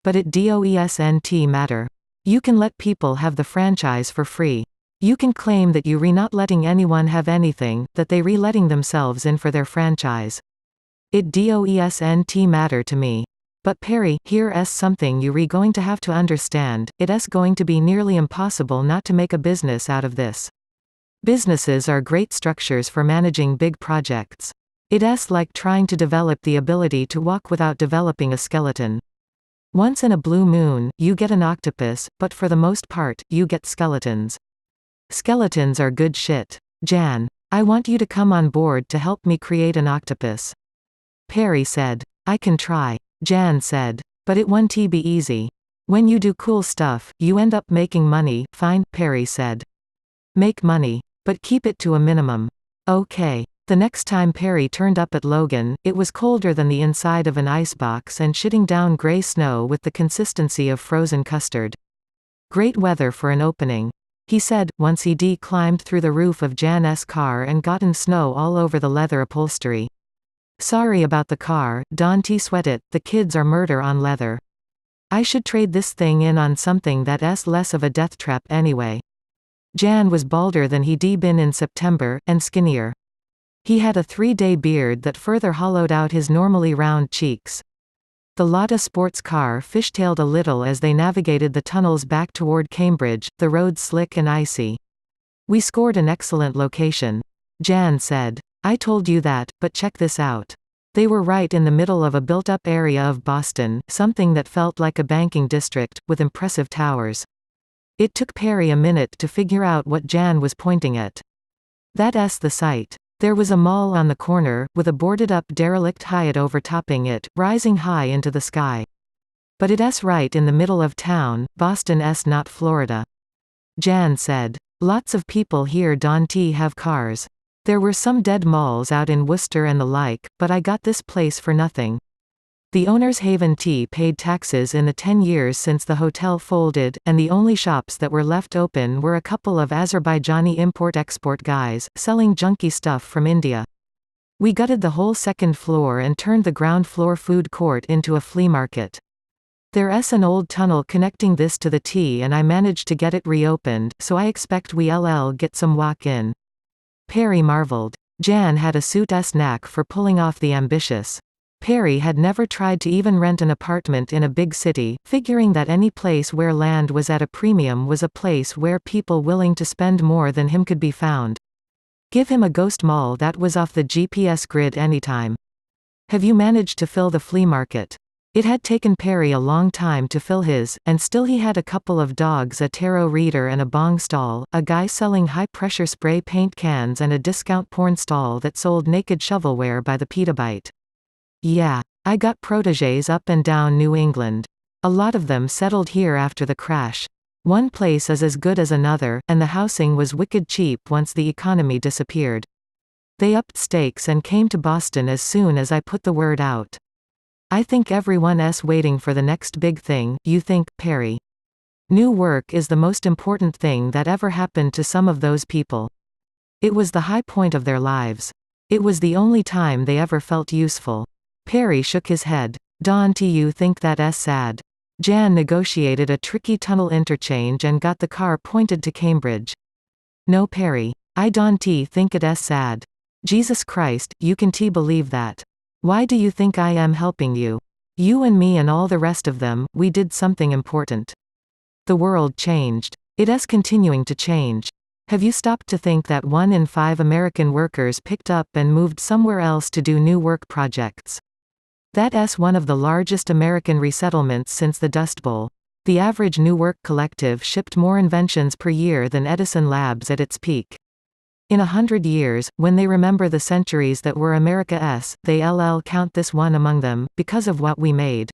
but it doesn't matter. You can let people have the franchise for free. You can claim that you re not letting anyone have anything, that they re-letting themselves in for their franchise. It doesn't matter to me. But Perry, here's something you re going to have to understand, it's going to be nearly impossible not to make a business out of this. Businesses are great structures for managing big projects. It's like trying to develop the ability to walk without developing a skeleton. Once in a blue moon, you get an octopus, but for the most part, you get skeletons. Skeletons are good shit. Jan. I want you to come on board to help me create an octopus. Perry said. I can try. Jan said. But it won't be easy. When you do cool stuff, you end up making money. Fine, Perry said. Make money. But keep it to a minimum. Okay. The next time Perry turned up at Logan, it was colder than the inside of an icebox and shitting down gray snow with the consistency of frozen custard. Great weather for an opening, he said, once he climbed through the roof of Jan's car and gotten snow all over the leather upholstery. Sorry about the car, Don T sweat it, the kids are murder on leather. I should trade this thing in on something that's less of a death trap anyway. Jan was balder than he'd been in September, and skinnier. He had a 3-day beard that further hollowed out his normally round cheeks. The Lada sports car fishtailed a little as they navigated the tunnels back toward Cambridge, the road slick and icy. We scored an excellent location. Jan said. I told you that, but check this out. They were right in the middle of a built-up area of Boston, something that felt like a banking district, with impressive towers. It took Perry a minute to figure out what Jan was pointing at. That's the site. There was a mall on the corner, with a boarded-up derelict Hyatt overtopping it, rising high into the sky. But it's right in the middle of town, Boston's not Florida. Jan said. Lots of people here don't have cars. There were some dead malls out in Worcester and the like, but I got this place for nothing. The owners haven't paid taxes in the 10 years since the hotel folded, and the only shops that were left open were a couple of Azerbaijani import-export guys, selling junky stuff from India. We gutted the whole second floor and turned the ground floor food court into a flea market. There's an old tunnel connecting this to the T and I managed to get it reopened, so I expect we'll get some walk-in. Perry marveled. Jan had a suit's knack for pulling off the ambitious. Perry had never tried to even rent an apartment in a big city, figuring that any place where land was at a premium was a place where people willing to spend more than him could be found. Give him a ghost mall that was off the GPS grid anytime. Have you managed to fill the flea market? It had taken Perry a long time to fill his, and still he had a couple of dogs, a tarot reader and a bong stall, a guy selling high-pressure spray paint cans and a discount porn stall that sold naked shovelware by the petabyte. Yeah. I got protégés up and down New England. A lot of them settled here after the crash. One place is as good as another, and the housing was wicked cheap once the economy disappeared. They upped stakes and came to Boston as soon as I put the word out. I think everyone's waiting for the next big thing, you think, Perry. New work is the most important thing that ever happened to some of those people. It was the high point of their lives. It was the only time they ever felt useful. Perry shook his head. Don't you think that's sad? Jan negotiated a tricky tunnel interchange and got the car pointed to Cambridge. No, Perry. I don't think it's sad. Jesus Christ, you can believe that. Why do you think I am helping you? You and me and all the rest of them, we did something important. The world changed. It's continuing to change. Have you stopped to think that 1 in 5 American workers picked up and moved somewhere else to do new work projects? That's one of the largest American resettlements since the Dust Bowl. The average New Work collective shipped more inventions per year than Edison Labs at its peak. In 100 years, when they remember the centuries that were America's, they'll count this one among them, because of what we made.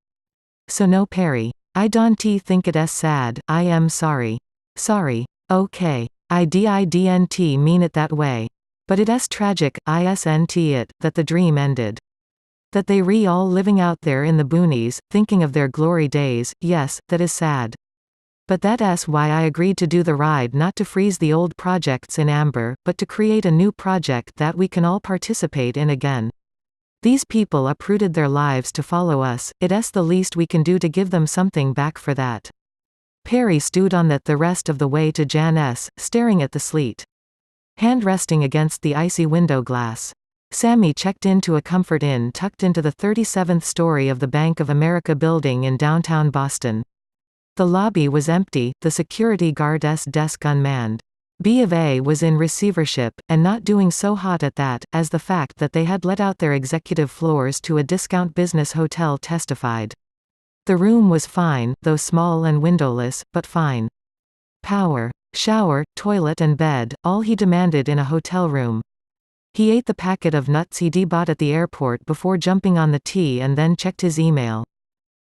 So no, Perry. I don't think it's sad, I am sorry. Sorry. Okay. I didn't mean it that way. But it's tragic, isn't it, that the dream ended. That they all living out there in the boonies, thinking of their glory days, yes, that is sad. But that's why I agreed to do the ride, not to freeze the old projects in amber, but to create a new project that we can all participate in again. These people uprooted their lives to follow us, it's the least we can do to give them something back for that. Perry stood on that the rest of the way to Jan's, staring at the sleet. Hand resting against the icy window glass. Sammy checked into a Comfort Inn tucked into the 37th story of the Bank of America building in downtown Boston. The lobby was empty, the security guard's desk unmanned. B of A was in receivership, and not doing so hot at that, as the fact that they had let out their executive floors to a discount business hotel testified. The room was fine, though small and windowless, but fine. Power, shower, toilet and bed, all he demanded in a hotel room. He ate the packet of nuts he'd bought at the airport before jumping on the T and then checked his email.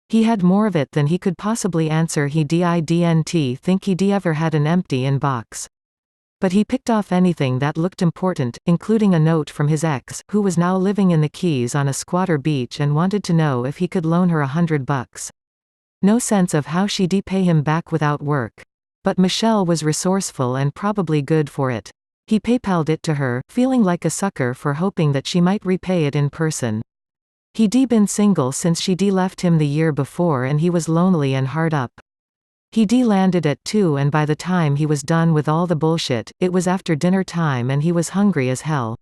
He had more of it than he could possibly answer. He didn't think he'd ever had an empty inbox. But he picked off anything that looked important, including a note from his ex, who was now living in the Keys on a squatter beach and wanted to know if he could loan her $100. No sense of how she'd pay him back without work. But Michelle was resourceful and probably good for it. He PayPal'd it to her, feeling like a sucker for hoping that she might repay it in person. He'd been single since she'd left him the year before and he was lonely and hard up. He'd landed at 2 and by the time he was done with all the bullshit, it was after dinner time and he was hungry as hell.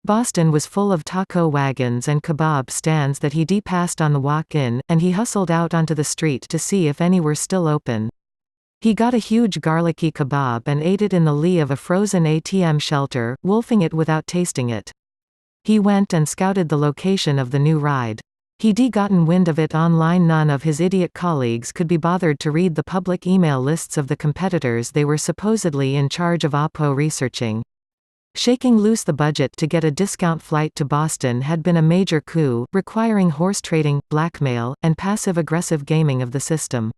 Boston was full of taco wagons and kebab stands that he'd passed on the walk-in, and he hustled out onto the street to see if any were still open. He got a huge garlicky kebab and ate it in the lee of a frozen ATM shelter, wolfing it without tasting it. He went and scouted the location of the new ride. He'd gotten wind of it online. None of his idiot colleagues could be bothered to read the public email lists of the competitors they were supposedly in charge of Oppo researching. Shaking loose the budget to get a discount flight to Boston had been a major coup, requiring horse trading, blackmail, and passive-aggressive gaming of the system.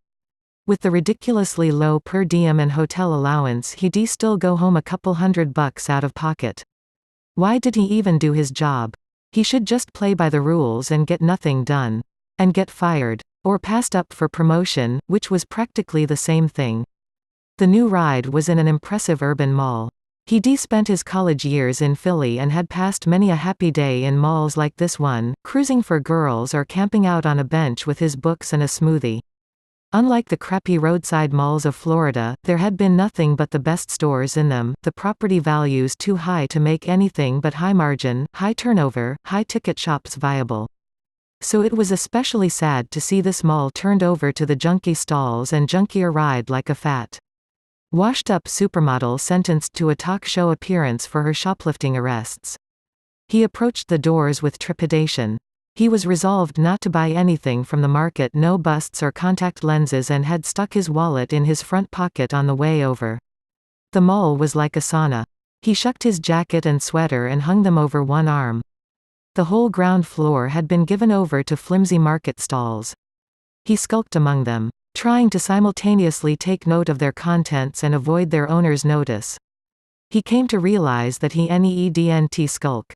With the ridiculously low per diem and hotel allowance, he'd still go home a couple $100 out of pocket. Why did he even do his job? He should just play by the rules and get nothing done. And get fired. Or passed up for promotion, which was practically the same thing. The new ride was in an impressive urban mall. He'd spent his college years in Philly and had passed many a happy day in malls like this one, cruising for girls or camping out on a bench with his books and a smoothie. Unlike the crappy roadside malls of Florida, there had been nothing but the best stores in them, the property values too high to make anything but high-margin, high-turnover, high-ticket shops viable. So it was especially sad to see this mall turned over to the junkie stalls and junkier ride like a fat, washed-up supermodel sentenced to a talk show appearance for her shoplifting arrests. He approached the doors with trepidation. He was resolved not to buy anything from the market, no busts or contact lenses, and had stuck his wallet in his front pocket on the way over. The mall was like a sauna. He shucked his jacket and sweater and hung them over one arm. The whole ground floor had been given over to flimsy market stalls. He skulked among them, trying to simultaneously take note of their contents and avoid their owner's notice. He came to realize that he needn't skulk.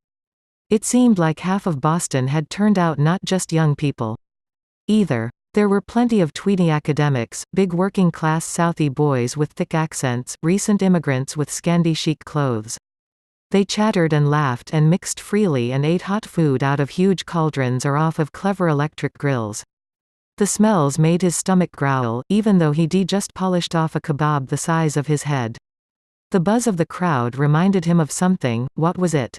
It seemed like half of Boston had turned out not just young people. Either. There were plenty of tweedy academics, big working-class Southie boys with thick accents, recent immigrants with Scandi chic clothes. They chattered and laughed and mixed freely and ate hot food out of huge cauldrons or off of clever electric grills. The smells made his stomach growl, even though he'd just polished off a kebab the size of his head. The buzz of the crowd reminded him of something. What was it?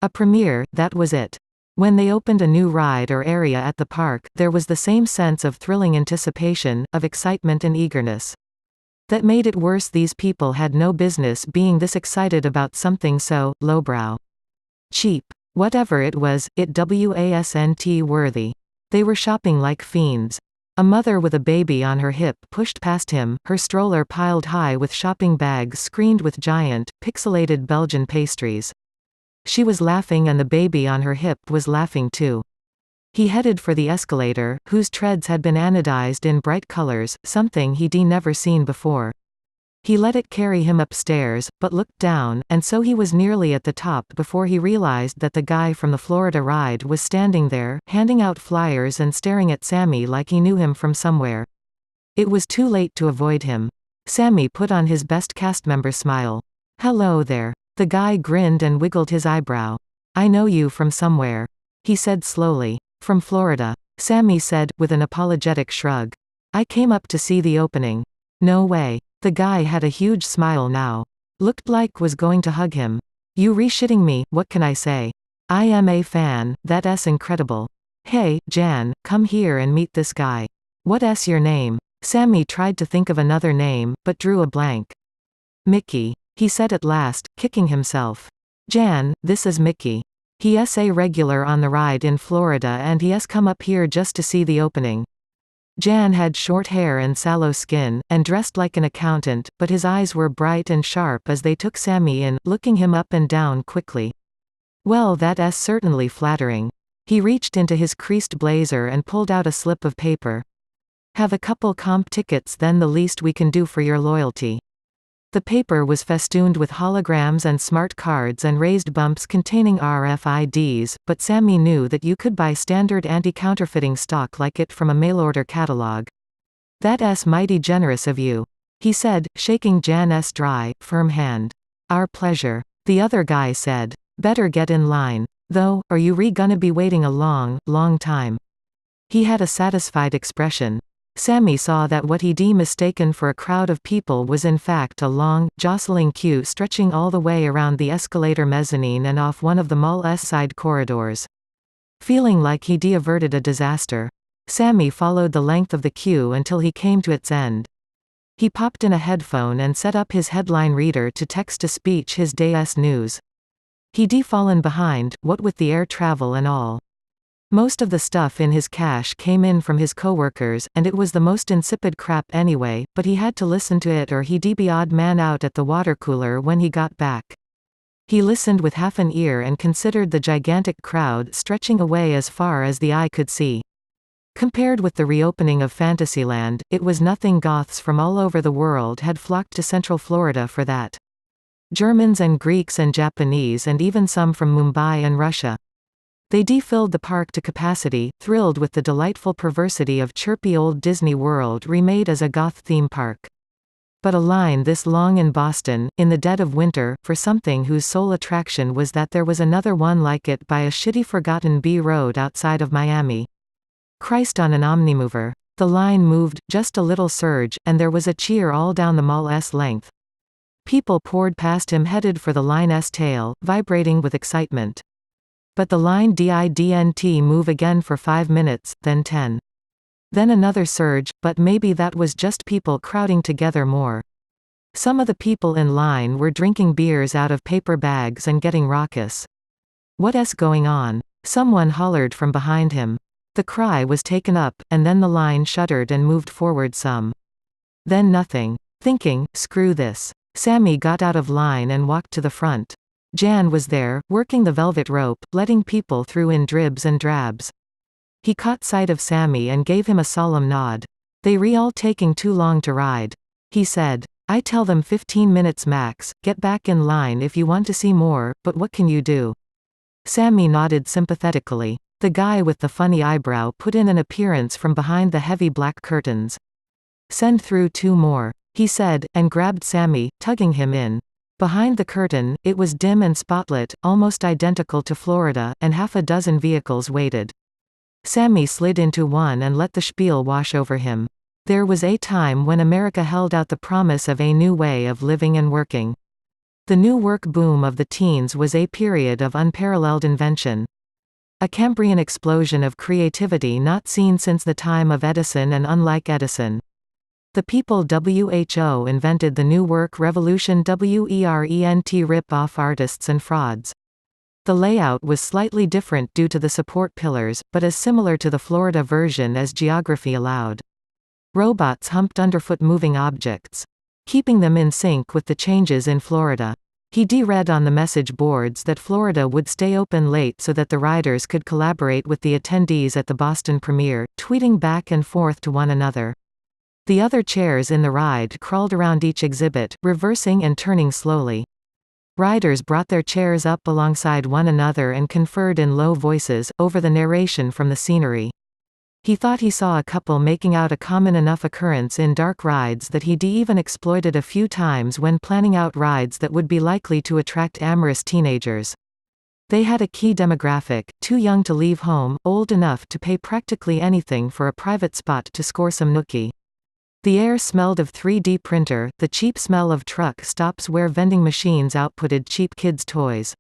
A premiere, that was it. When they opened a new ride or area at the park, there was the same sense of thrilling anticipation, of excitement and eagerness. That made it worse. These people had no business being this excited about something so lowbrow. Cheap. Whatever it was, it wasn't worthy. They were shopping like fiends. A mother with a baby on her hip pushed past him, her stroller piled high with shopping bags screened with giant, pixelated Belgian pastries. She was laughing and the baby on her hip was laughing too. He headed for the escalator, whose treads had been anodized in bright colors, something he'd never seen before. He let it carry him upstairs, but looked down, and so he was nearly at the top before he realized that the guy from the Florida ride was standing there, handing out flyers and staring at Sammy like he knew him from somewhere. It was too late to avoid him. Sammy put on his best cast member smile. "Hello there." The guy grinned and wiggled his eyebrow. "I know you from somewhere." he said slowly. From Florida. Sammy said, with an apologetic shrug. I came up to see the opening. No way. The guy had a huge smile now. Looked like was going to hug him. You re-shitting me, what can I say? I am a fan, that's incredible. Hey, Jan, come here and meet this guy. What's your name? Sammy tried to think of another name, but drew a blank. Mickey, he said at last, kicking himself. Jan, this is Mickey. He's a regular on the ride in Florida and he's come up here just to see the opening. Jan had short hair and sallow skin, and dressed like an accountant, but his eyes were bright and sharp as they took Sammy in, looking him up and down quickly. Well, that's certainly flattering. He reached into his creased blazer and pulled out a slip of paper. Have a couple comp tickets, then the least we can do for your loyalty. The paper was festooned with holograms and smart cards and raised bumps containing RFIDs, but Sammy knew that you could buy standard anti-counterfeiting stock like it from a mail-order catalog. That's mighty generous of you, he said, shaking Jan's dry, firm hand. Our pleasure, the other guy said. Better get in line. Though, are you gonna be waiting a long, long time? He had a satisfied expression. Sammy saw that what he'd mistaken for a crowd of people was in fact a long, jostling queue stretching all the way around the escalator mezzanine and off one of the mall's side corridors. Feeling like he'd averted a disaster, Sammy followed the length of the queue until he came to its end. He popped in a headphone and set up his headline reader to text-to-speech his day's news. He'd fallen behind, what with the air travel and all. Most of the stuff in his cache came in from his coworkers, and it was the most insipid crap anyway, but he had to listen to it or he'd be odd man out at the water cooler when he got back. He listened with half an ear and considered the gigantic crowd stretching away as far as the eye could see. Compared with the reopening of Fantasyland, it was nothing. Goths from all over the world had flocked to Central Florida for that. Germans and Greeks and Japanese and even some from Mumbai and Russia. They filled the park to capacity, thrilled with the delightful perversity of chirpy old Disney World remade as a goth theme park. But a line this long in Boston, in the dead of winter, for something whose sole attraction was that there was another one like it by a shitty forgotten B road outside of Miami. Christ on an omnimover. The line moved, just a little surge, and there was a cheer all down the mall's length. People poured past him headed for the line's tail, vibrating with excitement. But the line didn't move again for 5 minutes, then 10. Then another surge, but maybe that was just people crowding together more. Some of the people in line were drinking beers out of paper bags and getting raucous. What's going on? Someone hollered from behind him. The cry was taken up, and then the line shuddered and moved forward some. Then nothing. Thinking, screw this. Sammy got out of line and walked to the front. Jan was there, working the velvet rope, letting people through in dribs and drabs. He caught sight of Sammy and gave him a solemn nod. They all taking too long to ride. He said. I tell them 15 minutes max, get back in line if you want to see more, but what can you do? Sammy nodded sympathetically. The guy with the funny eyebrow put in an appearance from behind the heavy black curtains. Send through 2 more, he said, and grabbed Sammy, tugging him in. Behind the curtain, it was dim and spotlit, almost identical to Florida, and half a dozen vehicles waited. Sammy slid into one and let the spiel wash over him. There was a time when America held out the promise of a new way of living and working. The new work boom of the teens was a period of unparalleled invention. A Cambrian explosion of creativity not seen since the time of Edison and unlike Edison. The people WHO invented the new work revolution WERENT rip-off artists and frauds. The layout was slightly different due to the support pillars, but as similar to the Florida version as geography allowed. Robots humped underfoot moving objects, keeping them in sync with the changes in Florida. He read on the message boards that Florida would stay open late so that the riders could collaborate with the attendees at the Boston premiere, tweeting back and forth to one another. The other chairs in the ride crawled around each exhibit, reversing and turning slowly. Riders brought their chairs up alongside one another and conferred in low voices, over the narration from the scenery. He thought he saw a couple making out, a common enough occurrence in dark rides that he'd even exploited a few times when planning out rides that would be likely to attract amorous teenagers. They had a key demographic: too young to leave home, old enough to pay practically anything for a private spot to score some nookie. The air smelled of 3D printer, the cheap smell of truck stops where vending machines outputted cheap kids' toys.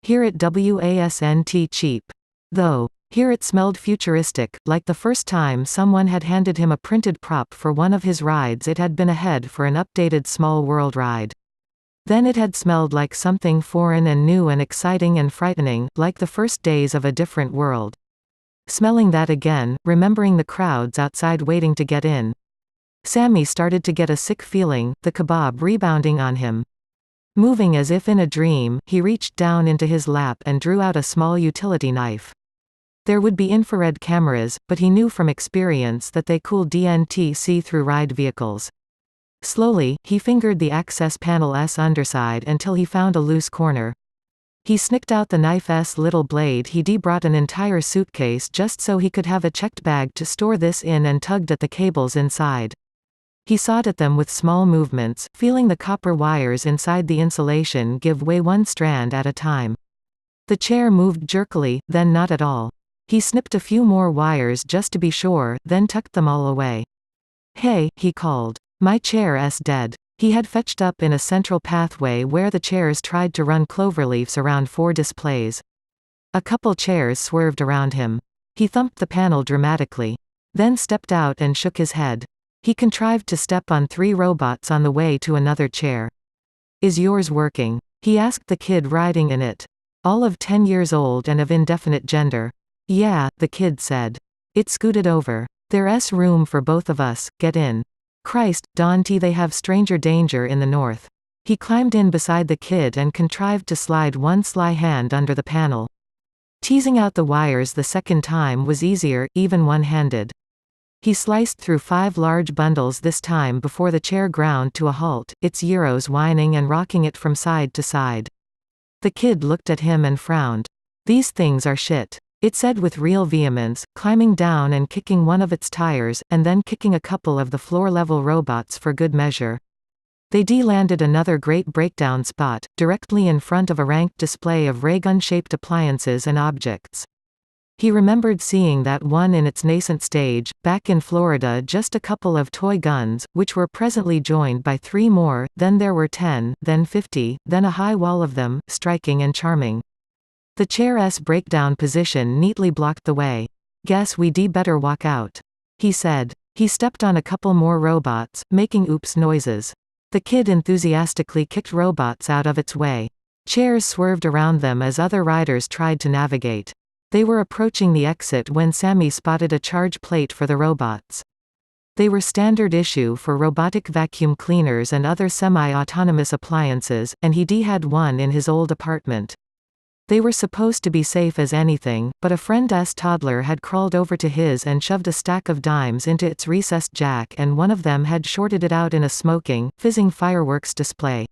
Here it wasn't cheap. Though. Here it smelled futuristic, like the first time someone had handed him a printed prop for one of his rides. It had been ahead for an updated Small World ride. Then it had smelled like something foreign and new and exciting and frightening, like the first days of a different world. Smelling that again, remembering the crowds outside waiting to get in. Sammy started to get a sick feeling, the kebab rebounding on him. Moving as if in a dream, he reached down into his lap and drew out a small utility knife. There would be infrared cameras, but he knew from experience that they couldn't see through ride vehicles. Slowly, he fingered the access panel's underside until he found a loose corner. He snicked out the knife's little blade. He brought an entire suitcase just so he could have a checked bag to store this in and tugged at the cables inside. He sawed at them with small movements, feeling the copper wires inside the insulation give way one strand at a time. The chair moved jerkily, then not at all. He snipped a few more wires just to be sure, then tucked them all away. "Hey," he called. "My chair's dead." He had fetched up in a central pathway where the chairs tried to run cloverleafs around 4 displays. A couple chairs swerved around him. He thumped the panel dramatically. Then stepped out and shook his head. He contrived to step on 3 robots on the way to another chair. "Is yours working?" he asked the kid riding in it. All of 10 years old and of indefinite gender. "Yeah," the kid said. It scooted over. "There's room for both of us, get in." "Christ, Dante, they have stranger danger in the north." He climbed in beside the kid and contrived to slide one sly hand under the panel. Teasing out the wires the second time was easier, even one-handed. He sliced through 5 large bundles this time before the chair ground to a halt, its gyros whining and rocking it from side to side. The kid looked at him and frowned. "These things are shit," it said with real vehemence, climbing down and kicking one of its tires, and then kicking a couple of the floor-level robots for good measure. They landed another great breakdown spot, directly in front of a ranked display of ray-gun-shaped appliances and objects. He remembered seeing that one in its nascent stage, back in Florida, just a couple of toy guns, which were presently joined by 3 more, then there were 10, then 50, then a high wall of them, striking and charming. The chair's breakdown position neatly blocked the way. "Guess we'd better walk out," he said. He stepped on a couple more robots, making oops noises. The kid enthusiastically kicked robots out of its way. Chairs swerved around them as other riders tried to navigate. They were approaching the exit when Sammy spotted a charge plate for the robots. They were standard issue for robotic vacuum cleaners and other semi-autonomous appliances, and he had one in his old apartment. They were supposed to be safe as anything, but a friend's toddler had crawled over to his and shoved a stack of dimes into its recessed jack, and one of them had shorted it out in a smoking, fizzing fireworks display.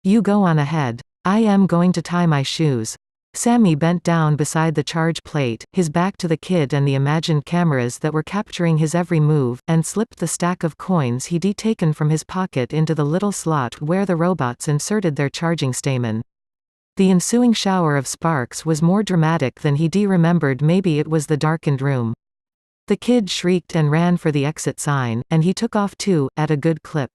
"You go on ahead. I am going to tie my shoes." Sammy bent down beside the charge plate, his back to the kid and the imagined cameras that were capturing his every move, and slipped the stack of coins he'd taken from his pocket into the little slot where the robots inserted their charging stamen. The ensuing shower of sparks was more dramatic than he remembered. Maybe it was the darkened room. The kid shrieked and ran for the exit sign, and he took off too, at a good clip.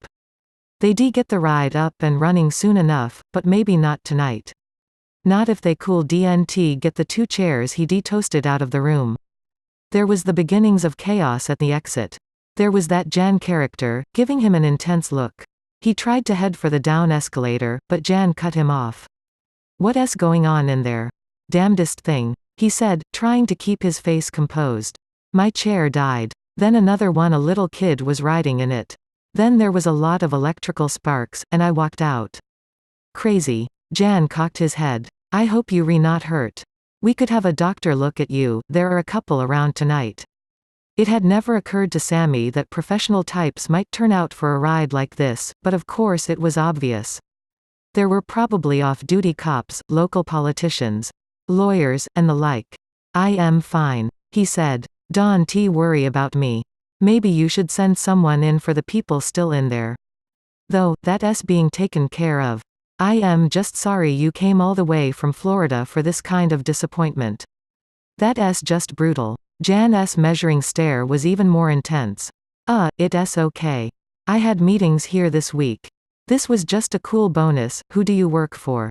They'd get the ride up and running soon enough, but maybe not tonight. Not if they couldn't get the 2 chairs he'd toasted out of the room. There was the beginnings of chaos at the exit. There was that Jan character, giving him an intense look. He tried to head for the down escalator, but Jan cut him off. "What's going on in there?" "Damnedest thing," he said, trying to keep his face composed. "My chair died. Then another one, a little kid was riding in it. Then there was a lot of electrical sparks, and I walked out." "Crazy." Jan cocked his head. "I hope you're not hurt. We could have a doctor look at you, there are a couple around tonight." It had never occurred to Sammy that professional types might turn out for a ride like this, but of course it was obvious. There were probably off-duty cops, local politicians, lawyers, and the like. "I am fine," he said. "Don't worry about me. Maybe you should send someone in for the people still in there. Though, that's being taken care of." I am just sorry you came all the way from Florida for this kind of disappointment. That's just brutal. Jan's measuring stare was even more intense. It's okay. I had meetings here this week. This was just a cool bonus. Who do you work for?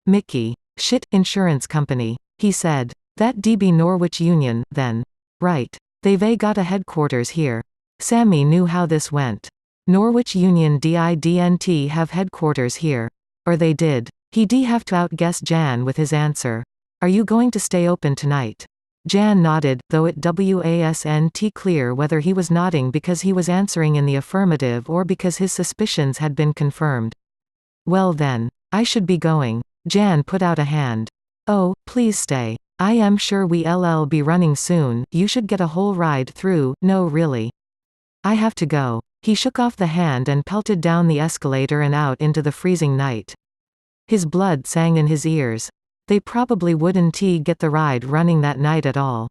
Mickey. Shit, insurance company. He said. That DB Norwich Union, then. Right. They've got a headquarters here. Sammy knew how this went. Norwich Union didn't have headquarters here. Or they did. He'd have to outguess Jan with his answer. Are you going to stay open tonight? Jan nodded, though it wasn't clear whether he was nodding because he was answering in the affirmative or because his suspicions had been confirmed. Well then. I should be going. Jan put out a hand. Oh, please stay. I am sure we'll be running soon. You should get a whole ride through. No, really. I have to go. He shook off the hand and pelted down the escalator and out into the freezing night. His blood sang in his ears. They probably wouldn't get the ride running that night at all.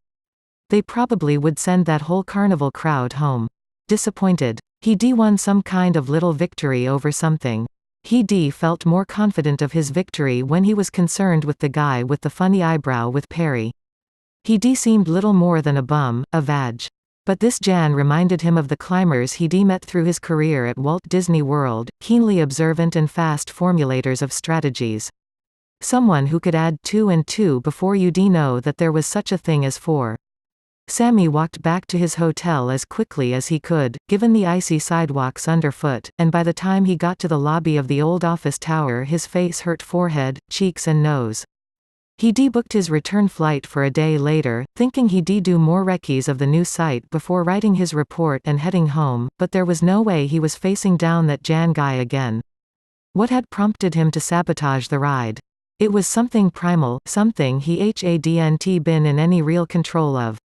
They probably would send that whole carnival crowd home. Disappointed. He'd won some kind of little victory over something. He'd felt more confident of his victory when he was concerned with the guy with the funny eyebrow with Perry. He'd seemed little more than a bum, a vag. But this Jan reminded him of the climbers he'd met through his career at Walt Disney World, keenly observant and fast formulators of strategies. Someone who could add 2 and 2 before you'd know that there was such a thing as 4. Sammy walked back to his hotel as quickly as he could, given the icy sidewalks underfoot, and by the time he got to the lobby of the old office tower his face hurt forehead, cheeks and nose. He'd booked his return flight for a day later, thinking he'd do more recce's of the new site before writing his report and heading home, but there was no way he was facing down that Jan guy again. What had prompted him to sabotage the ride? It was something primal, something he hadn't been in any real control of.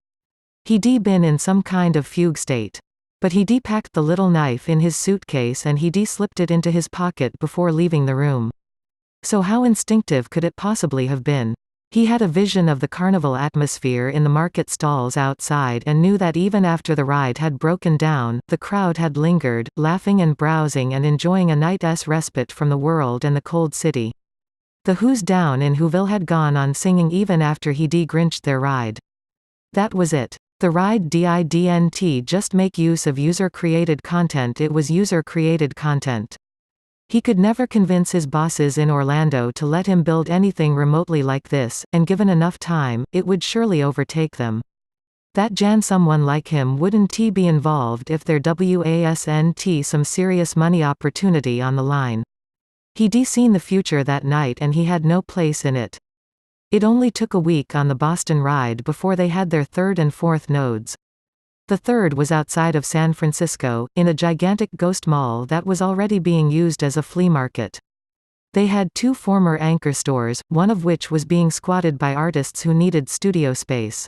He'd been in some kind of fugue state. But he'd packed the little knife in his suitcase and he'd slipped it into his pocket before leaving the room. So how instinctive could it possibly have been? He had a vision of the carnival atmosphere in the market stalls outside and knew that even after the ride had broken down, the crowd had lingered, laughing and browsing and enjoying a night's respite from the world and the cold city. The Who's Down in Whoville had gone on singing even after he'd grinched their ride. That was it. The ride didn't just make use of user-created content, it was user-created content. He could never convince his bosses in Orlando to let him build anything remotely like this, and given enough time, it would surely overtake them. That Jan someone like him wouldn't be involved if there wasn't some serious money opportunity on the line. He'd seen the future that night and he had no place in it. It only took a week on the Boston ride before they had their 3rd and 4th nodes. The 3rd was outside of San Francisco, in a gigantic ghost mall that was already being used as a flea market. They had 2 former anchor stores, one of which was being squatted by artists who needed studio space.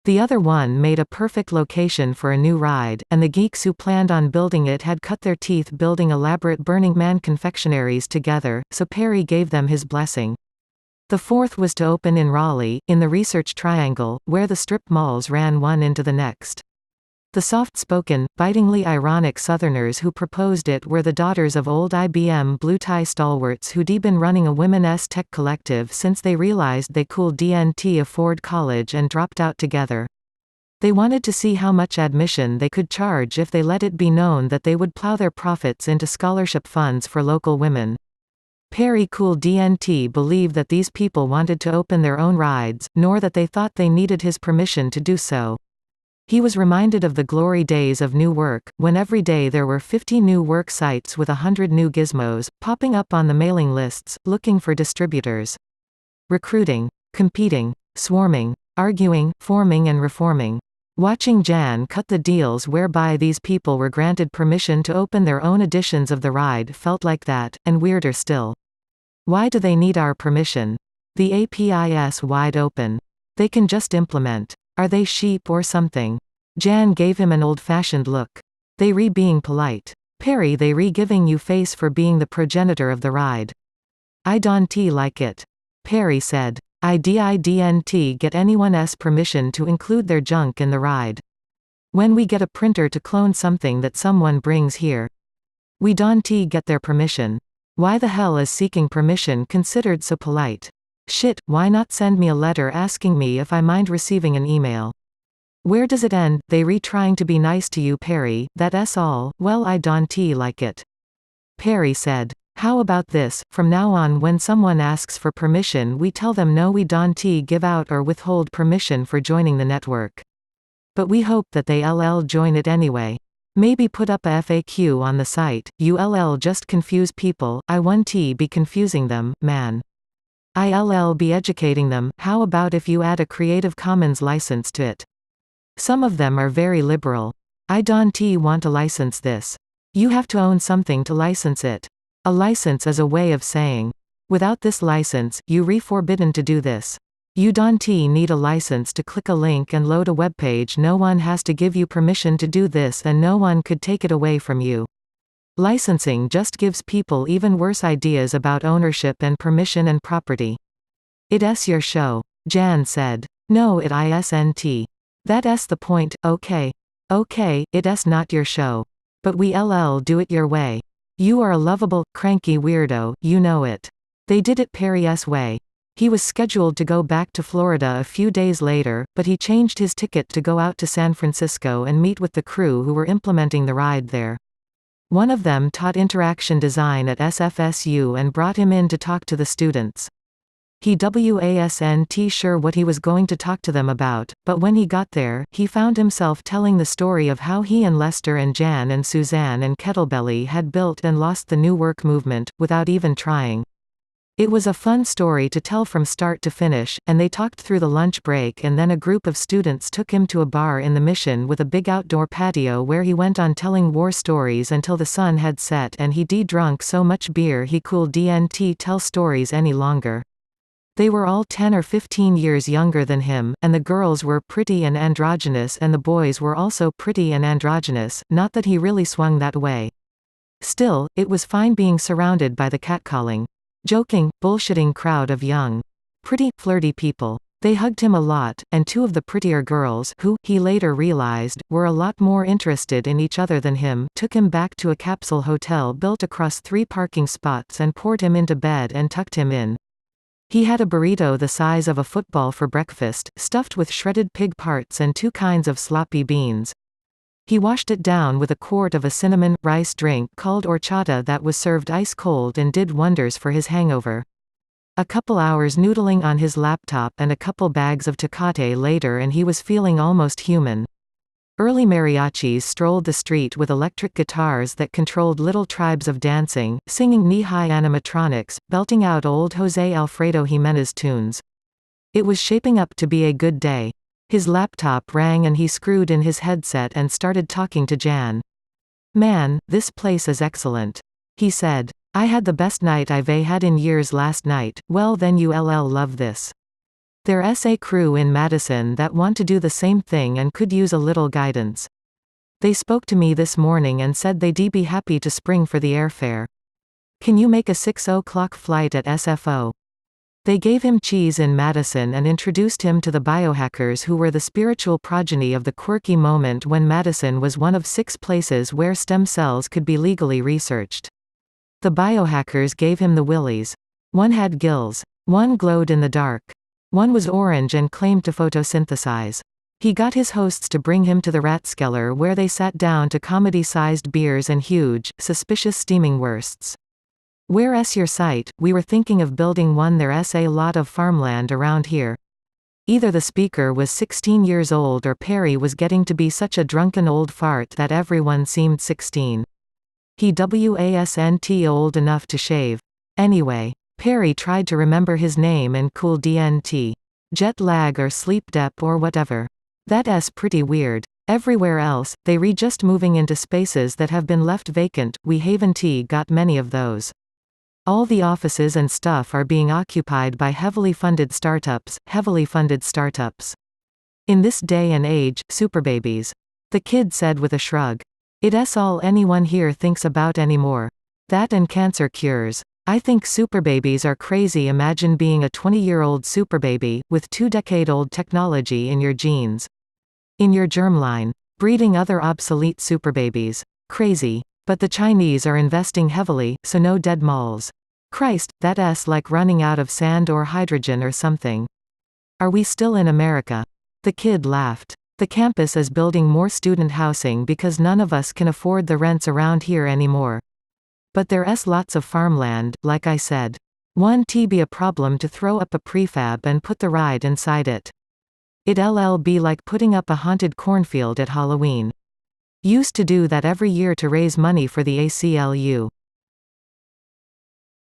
The other one made a perfect location for a new ride, and the geeks who planned on building it had cut their teeth building elaborate Burning Man confectionaries together, so Perry gave them his blessing. The 4th was to open in Raleigh, in the Research Triangle, where the strip malls ran one into the next. The soft-spoken, bitingly ironic Southerners who proposed it were the daughters of old IBM blue-tie stalwarts who'd been running a women's tech collective since they realized they couldn't afford college and dropped out together. They wanted to see how much admission they could charge if they let it be known that they would plow their profits into scholarship funds for local women. Perry didn't believe that these people wanted to open their own rides, nor that they thought they needed his permission to do so. He was reminded of the glory days of new work, when every day there were 50 new work sites with 100 new gizmos, popping up on the mailing lists, looking for distributors. Recruiting. Competing. Swarming. Arguing, forming and reforming. Watching Jan cut the deals whereby these people were granted permission to open their own editions of the ride felt like that, and weirder still. Why do they need our permission? The API's wide open. They can just implement. Are they sheep or something? Jan gave him an old-fashioned look. They being polite. Perry, they giving you face for being the progenitor of the ride. I don't like it. Perry said. I didn't get anyone's permission to include their junk in the ride. When we get a printer to clone something that someone brings here, we don't get their permission. Why the hell is seeking permission considered so polite? Shit, why not send me a letter asking me if I mind receiving an email? Where does it end? They trying to be nice to you, Perry, that's all. Well, I don't like it. Perry said. How about this, from now on when someone asks for permission we tell them no, we don't give out or withhold permission for joining the network. But we hope that they'll join it anyway. Maybe put up a FAQ on the site, you'll just confuse people, I won't be confusing them, man. I'll be educating them. How about if you add a Creative Commons license to it? Some of them are very liberal. I don't want to license this. You have to own something to license it. A license is a way of saying, without this license, you're forbidden to do this. You don't need a license to click a link and load a web page. No one has to give you permission to do this and no one could take it away from you. Licensing just gives people even worse ideas about ownership and permission and property. It's your show, Jan said. No, it isn't. That's the point. Okay, it's not your show. But we'll do it your way. You are a lovable, cranky weirdo, you know it. They did it Perry's way. He was scheduled to go back to Florida a few days later, but he changed his ticket to go out to San Francisco and meet with the crew who were implementing the ride there. One of them taught interaction design at SFSU and brought him in to talk to the students. He wasn't sure what he was going to talk to them about, but when he got there, he found himself telling the story of how he and Lester and Jan and Suzanne and Kettlebelly had built and lost the new work movement, without even trying. It was a fun story to tell from start to finish, and they talked through the lunch break and then a group of students took him to a bar in the Mission with a big outdoor patio where he went on telling war stories until the sun had set and he drunk so much beer he couldn't tell stories any longer. They were all 10 or 15 years younger than him, and the girls were pretty and androgynous and the boys were also pretty and androgynous, not that he really swung that way. Still, it was fine being surrounded by the catcalling, joking, bullshitting crowd of young, pretty, flirty people. They hugged him a lot, and two of the prettier girls, who, he later realized, were a lot more interested in each other than him, took him back to a capsule hotel built across 3 parking spots and poured him into bed and tucked him in. He had a burrito the size of a football for breakfast, stuffed with shredded pig parts and 2 kinds of sloppy beans. He washed it down with a quart of a cinnamon, rice drink called horchata that was served ice-cold and did wonders for his hangover. A couple hours noodling on his laptop and a couple bags of Tecate later and he was feeling almost human. Early mariachis strolled the street with electric guitars that controlled little tribes of dancing, singing knee-high animatronics, belting out old José Alfredo Jiménez tunes. It was shaping up to be a good day. His laptop rang and he screwed in his headset and started talking to Jan. Man, this place is excellent. He said. I had the best night I've had in years last night. Well then you'll love this. There's a crew in Madison that want to do the same thing and could use a little guidance. They spoke to me this morning and said they'd be happy to spring for the airfare. Can you make a 6 o'clock flight at SFO? They gave him cheese in Madison and introduced him to the biohackers who were the spiritual progeny of the quirky moment when Madison was one of 6 places where stem cells could be legally researched. The biohackers gave him the willies. One had gills. One glowed in the dark. One was orange and claimed to photosynthesize. He got his hosts to bring him to the Ratskeller where they sat down to comedy-sized beers and huge, suspicious steaming wursts. Where's your site? We were thinking of building one. There's a lot of farmland around here. Either the speaker was 16 years old or Perry was getting to be such a drunken old fart that everyone seemed 16. He wasn't old enough to shave. Anyway. Perry tried to remember his name and couldn't. Jet lag or sleep dep or whatever. That's pretty weird. Everywhere else, they just moving into spaces that have been left vacant. We haven't got many of those. All the offices and stuff are being occupied by heavily funded startups. In this day and age, superbabies. The kid said with a shrug. It's all anyone here thinks about anymore. That and cancer cures. I think superbabies are crazy. Imagine being a 20-year-old superbaby, with 2-decade-old technology in your genes. In your germline. Breeding other obsolete superbabies. Crazy. But the Chinese are investing heavily, so no dead malls. Christ, that's like running out of sand or hydrogen or something. Are we still in America? The kid laughed. The campus is building more student housing because none of us can afford the rents around here anymore. But there's lots of farmland, like I said. Won't be a problem to throw up a prefab and put the ride inside it. It'll be like putting up a haunted cornfield at Halloween. Used to do that every year to raise money for the ACLU.